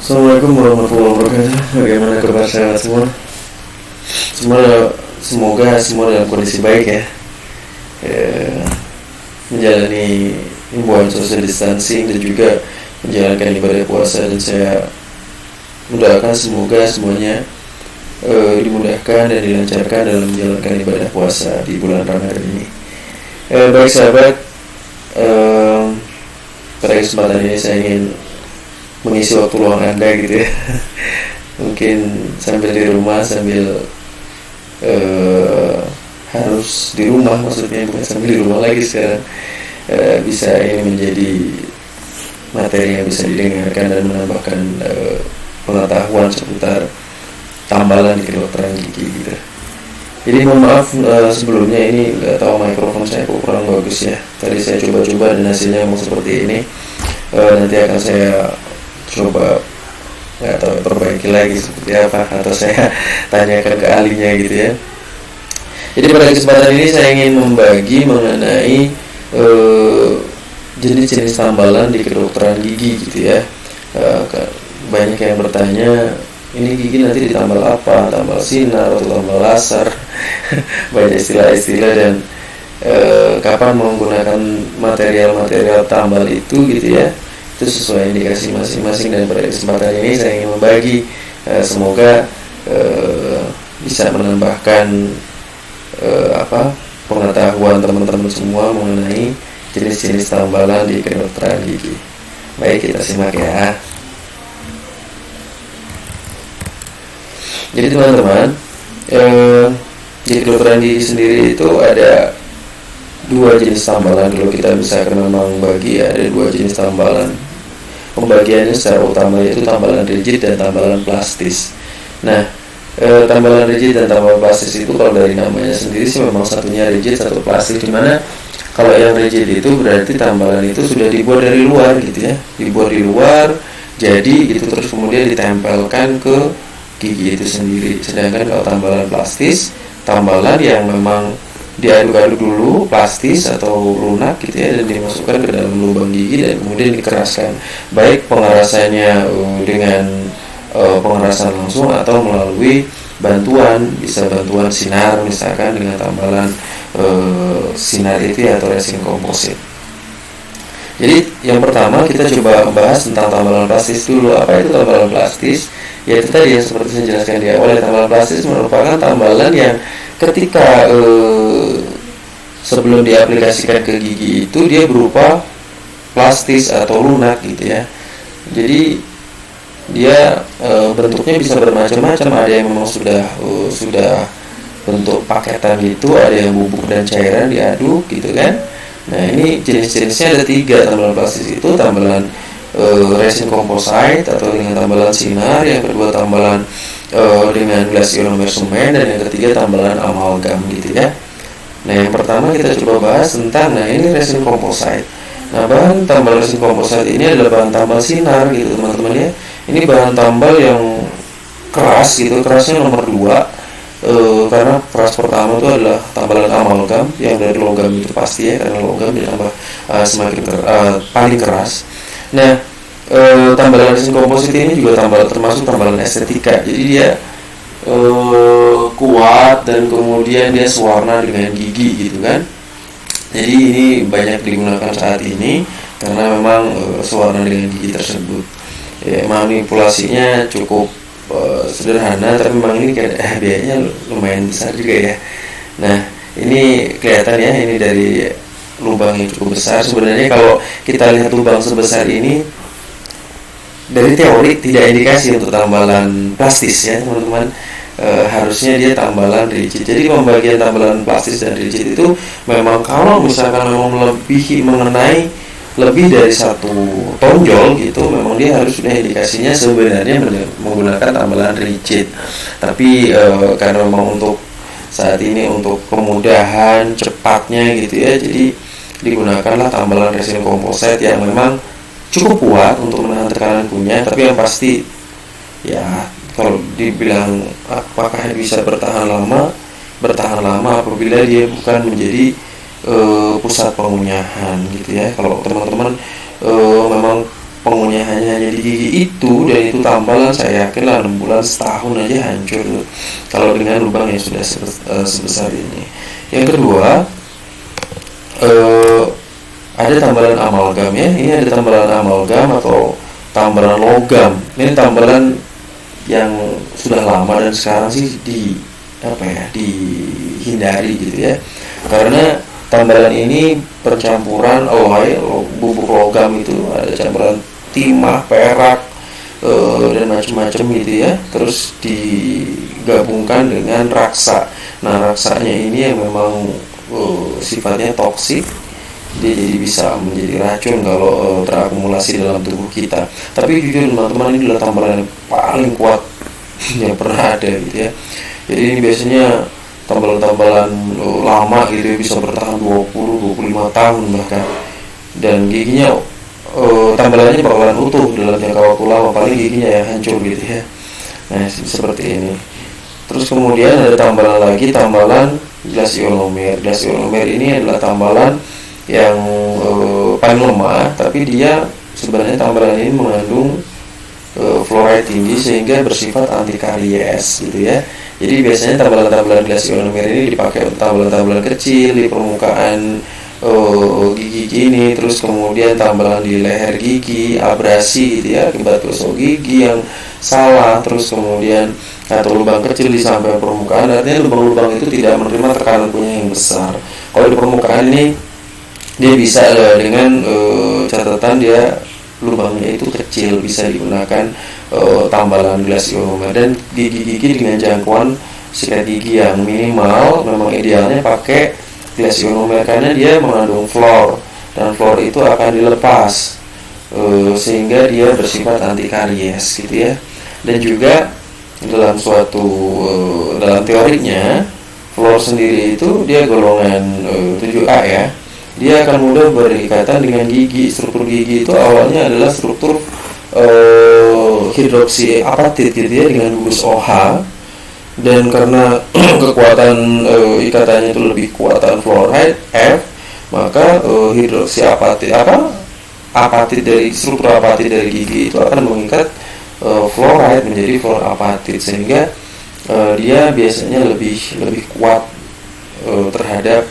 Assalamualaikum warahmatullahi wabarakatuh. Bagaimana kabar sehat semua? Semoga semua dalam kondisi baik ya. Menjalani himbauan social distancing dan juga menjalankan ibadah puasa, dan saya mendoakan semoga semuanya dimudahkan dan dilancarkan dalam menjalankan ibadah puasa di bulan Ramadan ini. Baik sahabat, pada kesempatan ini saya ingin mengisi waktu luang Anda gitu ya. Mungkin sambil di rumah, sambil harus di rumah, maksudnya bukan sambil di rumah lagi sekarang, bisa ini menjadi materi yang bisa didengarkan dan menambahkan pengetahuan seputar tambalan di kedokteran gigi gitu. Jadi mohon maaf sebelumnya, ini nggak tahu mikrofon saya kok kurang bagus ya. Tadi saya coba-coba dan hasilnya mau seperti ini. Nanti akan saya coba, nggak tahu, perbaiki lagi seperti apa, atau saya tanyakan ke ahlinya gitu ya. Jadi pada kesempatan ini saya ingin membagi mengenai jenis-jenis tambalan di kedokteran gigi gitu ya. Banyak yang bertanya, ini gigi nanti ditambal apa, tambal sinar atau tambal laser. Banyak istilah-istilah, dan kapan menggunakan material-material tambal itu gitu ya, itu sesuai indikasi masing-masing. Dan pada kesempatan ini saya ingin membagi, semoga bisa menambahkan pengetahuan teman-teman semua mengenai jenis-jenis tambalan di kedokteran gigi. Baik, kita simak ya. Jadi teman-teman, di kedokteran gigi sendiri itu ada dua jenis tambalan. Kalau kita misalkan memang bagi, ada dua jenis tambalan. Pembagiannya secara utama yaitu tambalan rigid dan tambalan plastis. Nah, tambalan rigid dan tambalan plastis itu kalau dari namanya sendiri sih memang satunya rigid, satu plastis. Dimana kalau yang rigid itu berarti tambalan itu sudah dibuat dari luar gitu ya, dibuat di luar, jadi itu terus kemudian ditempelkan ke gigi itu sendiri. Sedangkan kalau tambalan plastis, tambalan yang memang diaduk-aduk dulu, plastis atau lunak gitu ya, dan dimasukkan ke dalam lubang gigi dan kemudian dikeraskan. Baik pengerasannya dengan pengerasan langsung atau melalui bantuan, bisa bantuan sinar misalkan dengan tambalan sinar itu atau resin komposit. Jadi yang pertama kita coba membahas tentang tambalan plastis dulu. Apa itu tambalan plastis? Yaitu tadi yang seperti saya jelaskan di awal, tambalan plastis merupakan tambalan yang ketika sebelum diaplikasikan ke gigi itu dia berupa plastis atau lunak gitu ya. Jadi dia bentuknya bisa bermacam-macam. Ada yang memang sudah bentuk paketan gitu, ada yang bubuk dan cairan diaduk gitu kan. Nah, ini jenis-jenisnya ada 3 tambalan plastis itu: tambalan resin komposit atau dengan tambalan sinar, yang kedua tambalan dengan glass ionomer semen, dan yang ketiga tambalan amalgam gitu ya. Nah, yang pertama kita coba bahas tentang, ini resin komposit. Nah, bahan tambal resin komposit ini adalah bahan tambal sinar gitu teman-teman ya. Ini bahan tambal yang keras gitu, kerasnya nomor 2. Karena keras pertama itu adalah tambalan amalgam yang dari logam itu pasti ya, karena logam ditambah semakin paling keras. Nah, tambalan resin komposit ini juga termasuk tambalan estetika. Jadi dia kuat dan kemudian dia sewarna dengan gigi gitu kan. Jadi ini banyak digunakan saat ini karena memang sewarna dengan gigi tersebut. Ya, manipulasinya cukup sederhana, tapi memang ini biayanya lumayan besar juga ya. Nah, ini kelihatan ya, ini dari lubang yang cukup besar. Sebenarnya kalau kita lihat lubang sebesar ini, dari teori tidak indikasi untuk tambalan plastis ya teman-teman. Harusnya dia tambalan rigid. Jadi pembagian tambalan plastis dan rigid itu memang kalau misalkan memang mengenai lebih dari 1 tonjol gitu, memang dia harus sudah indikasinya sebenarnya menggunakan tambalan rigid. Tapi karena memang untuk saat ini untuk kemudahan cepatnya gitu ya, jadi digunakanlah tambalan resin komposit yang memang cukup kuat untuk menahan tekanan kunyah. Tapi yang pasti ya, kalau dibilang apakah bisa bertahan lama apabila dia bukan menjadi pusat pengunyahan gitu ya. Kalau teman-teman memang pengunyahannya hanya di gigi itu, dan itu tambalan, saya yakin lah 6 bulan setahun aja hancur tuh, kalau dengan lubang yang sudah sebesar ini. Yang kedua, ada tambalan amalgam ya. Ini ada tambalan amalgam atau tambalan logam. Ini tambalan yang sudah lama dan sekarang sih dihindari gitu ya, karena tambalan ini percampuran alloy bubuk logam, itu ada campuran timah, perak, dan macam-macam gitu ya, terus digabungkan dengan raksa. Nah, raksanya ini yang memang sifatnya toksik, dia jadi bisa menjadi racun kalau terakumulasi dalam tubuh kita. Tapi jujur teman-teman, ini adalah tambalan yang paling kuat yang pernah ada gitu ya. Jadi ini biasanya tambalan-tambalan lama gitu ya, bisa bertahan 20-25 tahun bahkan, dan giginya tambalannya bakalan utuh dalam jangka waktu lama, paling giginya ya hancur gitu ya. Nah, seperti ini. Terus kemudian ada tambalan lagi, tambalan glasionomer. Glasionomer ini adalah tambalan yang paling lemah, tapi dia sebenarnya tambalan ini mengandung fluoride tinggi sehingga bersifat anti karies gitu ya. Jadi biasanya tambalan-tambalan glasionomer ini dipakai untuk tambalan-tambalan kecil di permukaan gigi gini, terus kemudian tambalan di leher gigi, abrasi gitu ya akibat gosok gigi yang salah, terus kemudian atau lubang kecil di samping permukaan, artinya lubang-lubang itu tidak menerima tekanan punya yang besar. Kalau di permukaan ini dia bisa dengan catatan dia lubangnya itu kecil, bisa digunakan tambalan glasionomer. Dan gigi-gigi dengan jangkauan sikat gigi yang minimal memang idealnya pakai glasionomer, karena dia mengandung fluor, dan fluor itu akan dilepas sehingga dia bersifat anti karies gitu ya. Dan juga dalam dalam teorinya fluor sendiri itu dia golongan 7A ya. Dia akan mudah berikatan dengan gigi. Struktur gigi itu awalnya adalah struktur hidroksi apatit gitu ya, dengan gugus OH, dan karena kekuatan ikatannya itu lebih kuatan fluoride F, maka hidroksi apatit dari struktur apatit dari gigi itu akan mengikat fluoride menjadi fluorapatit, sehingga dia biasanya lebih kuat terhadap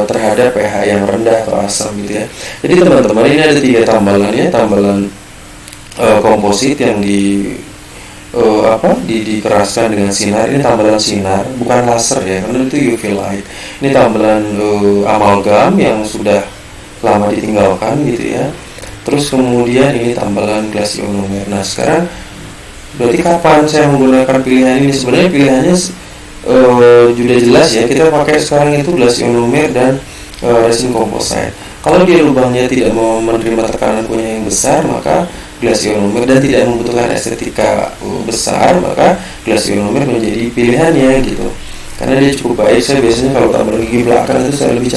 terhadap pH yang rendah atau asam gitu ya. Jadi teman-teman, ini ada 3 tambalannya. Tambalan komposit yang dikeraskan dengan sinar. Ini tambalan sinar, bukan laser ya, karena itu UV light. Ini tambalan amalgam yang sudah lama ditinggalkan gitu ya. Terus kemudian ini tambalan glasionomer. Nah, sekarang berarti kapan saya menggunakan pilihan ini? Sebenarnya pilihannya sudah jelas ya, kita pakai sekarang itu glasionomer dan resin komposit. Kalau dia lubangnya tidak mau menerima tekanan punya yang besar, maka glasionomer, dan tidak membutuhkan estetika besar, maka glasionomer menjadi pilihannya gitu, karena dia cukup baik. Saya biasanya kalau tambalan gigi belakang itu saya lebih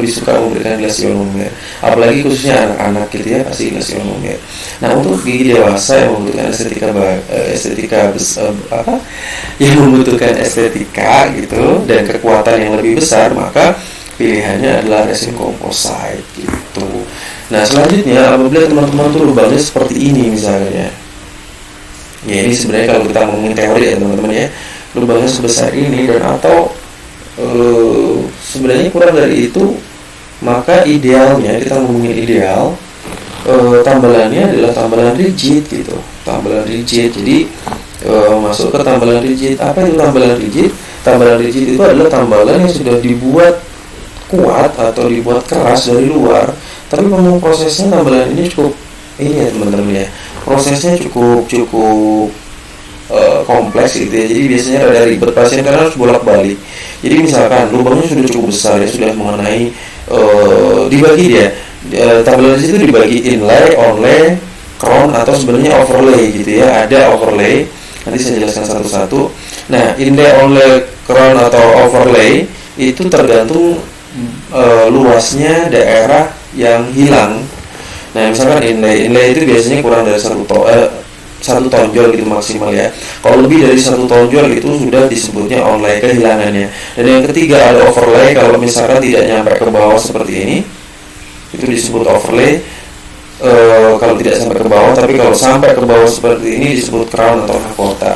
suka memberikan glasionomer, apalagi khususnya anak-anak gitu ya, pasti glasionomer. Nah, untuk gigi dewasa yang membutuhkan yang membutuhkan estetika gitu dan kekuatan yang lebih besar, maka pilihannya adalah resin komposit gitu. Nah, selanjutnya apabila teman-teman tuh lubangnya seperti ini misalnya, ya ini sebenarnya kalau kita ngomongin teori ya teman-teman ya, lubangnya sebesar ini dan atau sebenarnya kurang dari itu, maka idealnya, kita ngomongin ideal, tambalannya adalah tambalan rigid gitu, tambalan rigid. Jadi masuk ke tambalan rigid. Apa itu tambalan rigid? Tambalan rigid itu adalah tambalan yang sudah dibuat kuat atau dibuat keras dari luar, tapi memang prosesnya tambalan ini cukup ini ya teman-teman ya, prosesnya cukup kompleks gitu ya. Jadi biasanya ada ribet pasien karena harus bolak-balik. Jadi misalkan lubangnya sudah cukup besar ya, sudah mengenai dibagi dia tambalan itu dibagi inlay, onlay, crown, atau sebenarnya overlay gitu ya. Ada overlay, nanti saya jelaskan satu-satu. Nah, inlay, onlay, crown atau overlay itu tergantung luasnya daerah yang hilang. Nah, misalkan inlay itu biasanya kurang dari satu tonjol gitu maksimal ya. Kalau lebih dari 1 tonjol itu sudah disebutnya onlay, kehilangannya. Dan yang ketiga ada overlay. Kalau misalkan tidak nyampe ke bawah seperti ini, itu disebut overlay. kalau tidak sampai ke bawah, tapi kalau sampai ke bawah seperti ini disebut crown atau mahkota.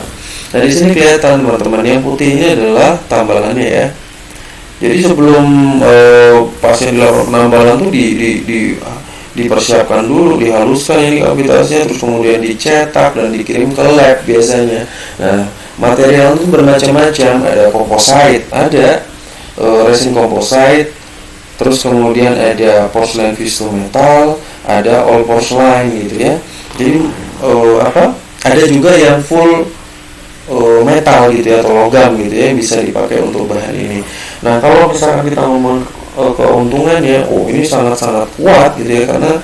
Nah di sini kelihatan teman-teman, yang putih ini adalah tambalannya ya. Jadi sebelum pasien dilakukan penambalan tuh dipersiapkan dulu, dihaluskan ini kavitasnya, terus kemudian dicetak dan dikirim ke lab biasanya. Nah material itu bermacam-macam, ada composite, ada resin composite, terus kemudian ada porcelain fused metal, ada all porcelain gitu ya. Jadi ada juga yang full metal gitu ya, atau logam gitu ya, bisa dipakai untuk bahan ini. Nah kalau misalkan kita ngomong keuntungannya, ini sangat-sangat kuat gitu ya, karena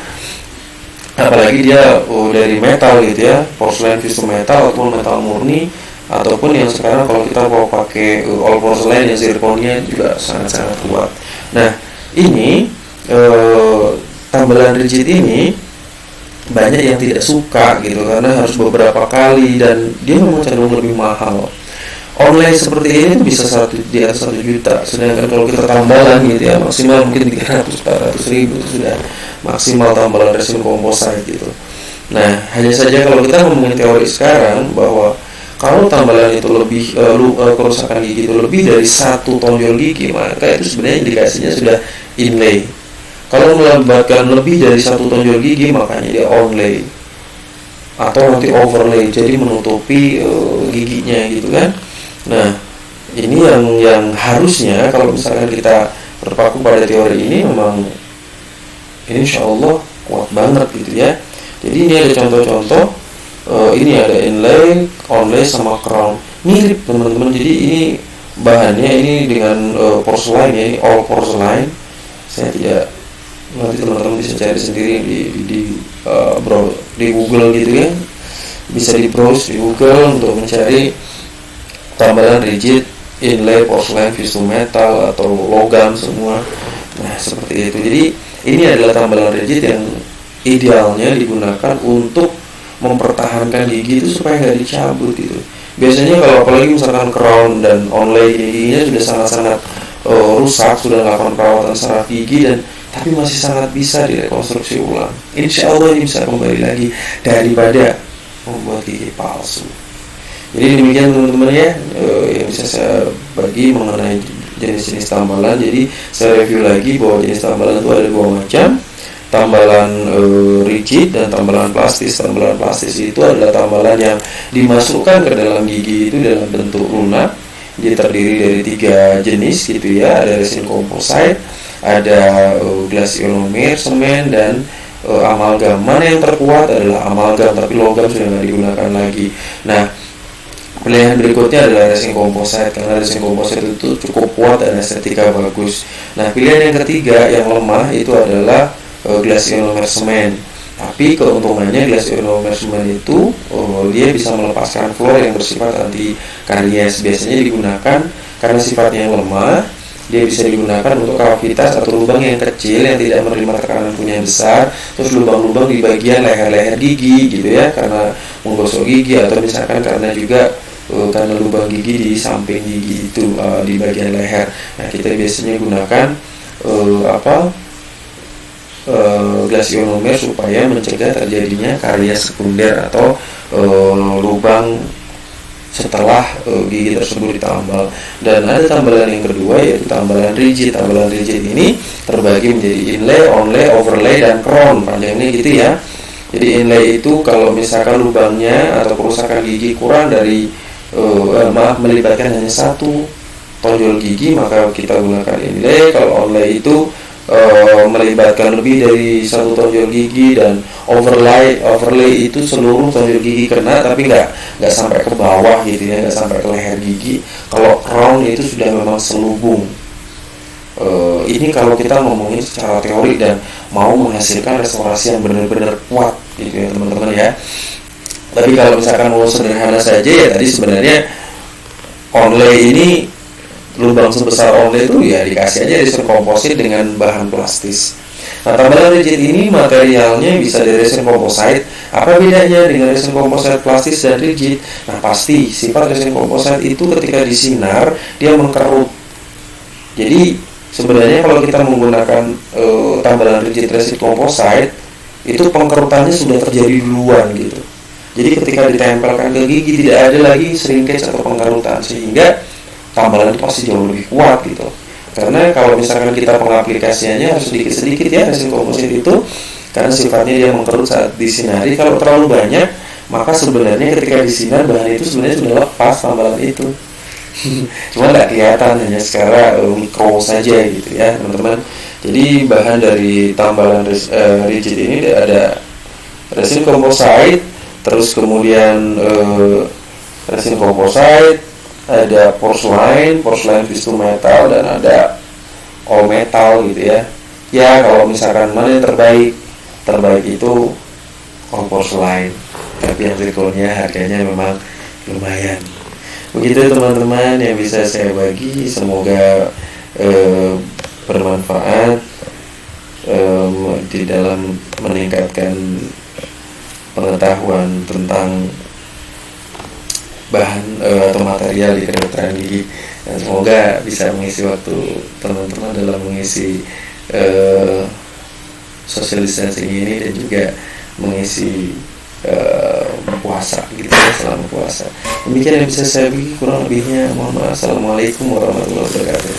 apalagi dia dari metal gitu ya, porcelain fused metal ataupun metal murni, ataupun yang sekarang kalau kita mau pakai all porcelain yang zirconnya juga sangat-sangat kuat. Nah ini tambalan rigid ini banyak yang tidak suka gitu, karena harus beberapa kali dan dia memang cenderung lebih mahal. Online seperti ini tuh bisa di atas 1 juta, sedangkan kalau kita tambalan gitu ya, maksimal mungkin 300-400 ribu itu sudah maksimal tambalan resin composite gitu. Nah hanya saja kalau kita ngomongin teori sekarang, bahwa kalau tambalan itu lebih kerusakan gigi itu lebih dari 1 tonjol gigi, maka itu sebenarnya indikasinya sudah inlay. Kalau melibatkan lebih dari 1 tonjol gigi, makanya dia onlay atau nanti overlay, jadi menutupi giginya gitu kan. Nah ini yang harusnya kalau misalkan kita berpaku pada teori ini, memang ini insya Allah kuat banget gitu ya. Jadi ini ada contoh-contoh, ini ada inlay, onlay sama crown, mirip teman-teman. Jadi ini bahannya ini dengan porcelain ya, ini all porcelain. Saya tidak, nanti teman-teman bisa cari sendiri di Google gitu ya, bisa di browse di Google untuk mencari tambalan rigid, inlay, porcelain, fused metal atau logam semua. Nah seperti itu. Jadi ini adalah tambalan rigid yang idealnya digunakan untuk mempertahankan gigi itu supaya nggak dicabut gitu. Biasanya kalau apalagi misalkan crown dan onlay, giginya sudah sangat-sangat rusak, sudah melakukan perawatan saraf gigi, dan tapi masih sangat bisa direkonstruksi ulang. Insya Allah ini bisa kembali lagi daripada membuat gigi palsu. Jadi demikian teman-teman ya, yang bisa saya bagi mengenai jenis-jenis tambalan. Jadi saya review lagi bahwa jenis tambalan itu ada 2 macam, tambalan rigid dan tambalan plastis. Tambalan plastis itu adalah tambalan yang dimasukkan ke dalam gigi itu dalam bentuk lunak. Dia terdiri dari 3 jenis gitu ya, ada resin composite, ada glass ionomer, semen, dan amalgam. Mana yang terkuat adalah amalgam, tapi logam sudah tidak digunakan lagi. Nah pilihan berikutnya adalah resin composite, karena resin composite itu cukup kuat dan estetika bagus. Nah pilihan yang ketiga yang lemah itu adalah glass ionomer semen. Tapi keuntungannya glass ionomer semen itu dia bisa melepaskan fluor yang bersifat anti karies. Biasanya digunakan karena sifatnya yang lemah, dia bisa digunakan untuk kavitas atau lubang yang kecil yang tidak menerima tekanan punya besar, terus lubang-lubang di bagian leher-leher gigi gitu ya, karena menggosok gigi, atau misalkan karena juga karena lubang gigi di samping gigi itu di bagian leher. Nah kita biasanya gunakan glass ionomer supaya mencegah terjadinya karies sekunder atau lubang setelah gigi tersebut ditambal. Dan ada tambalan yang kedua, yaitu tambalan rigid. Tambalan rigid ini terbagi menjadi inlay, onlay, overlay, dan crown. Panjangnya gitu ya. Jadi inlay itu kalau misalkan lubangnya atau kerusakan gigi kurang dari melibatkan hanya 1 tonjol gigi, maka kita gunakan inlay. Kalau onlay itu melibatkan lebih dari 1 tonjol gigi, dan overlay itu seluruh tonjol gigi kena tapi nggak sampai ke bawah gitu ya, nggak sampai ke leher gigi. Kalau crown itu sudah memang selubung. Ini kalau kita ngomongin secara teori dan mau menghasilkan restorasi yang benar-benar kuat gitu ya teman-teman ya. Tapi kalau misalkan mau sederhana saja ya, tadi sebenarnya onlay ini, lubang sebesar onlay itu ya dikasih aja resin komposit dengan bahan plastis. Nah tambalan rigid ini materialnya bisa dari resin composite. Apa bedanya dengan resin composite plastis dan rigid? Nah pasti sifat resin composite itu ketika disinar dia mengkerut. Jadi sebenarnya kalau kita menggunakan tambalan rigid resin composite itu pengkerutannya sudah terjadi duluan gitu. Jadi ketika ditempelkan ke gigi tidak ada lagi shrinkage atau pengkerutan, sehingga tambalan itu pasti jauh lebih kuat gitu. Karena kalau misalkan kita pengaplikasiannya harus sedikit-sedikit ya resin komposit itu, karena sifatnya dia mengkerut saat disinari. Kalau terlalu banyak, maka sebenarnya ketika disinar bahan itu sebenarnya sudah lepas tambalan itu. Cuma nggak kelihatan, hanya secara mikro saja gitu ya teman-teman. Jadi bahan dari tambalan rigid ini ada resin composite, terus kemudian resin composite, ada porcelain visum metal, dan ada all metal gitu ya. Ya kalau misalkan mana yang terbaik itu all porcelain, tapi yang zirconnya harganya memang lumayan. Begitu teman-teman yang bisa saya bagi, semoga bermanfaat di dalam meningkatkan pengetahuan tentang bahan atau material di kedokteran gigi, dan semoga bisa mengisi waktu teman-teman dalam mengisi social distancing ini, dan juga mengisi puasa gitu ya, selama puasa. Demikian yang bisa saya bagi, kurang lebihnya mohon maaf. Assalamualaikum warahmatullahi wabarakatuh.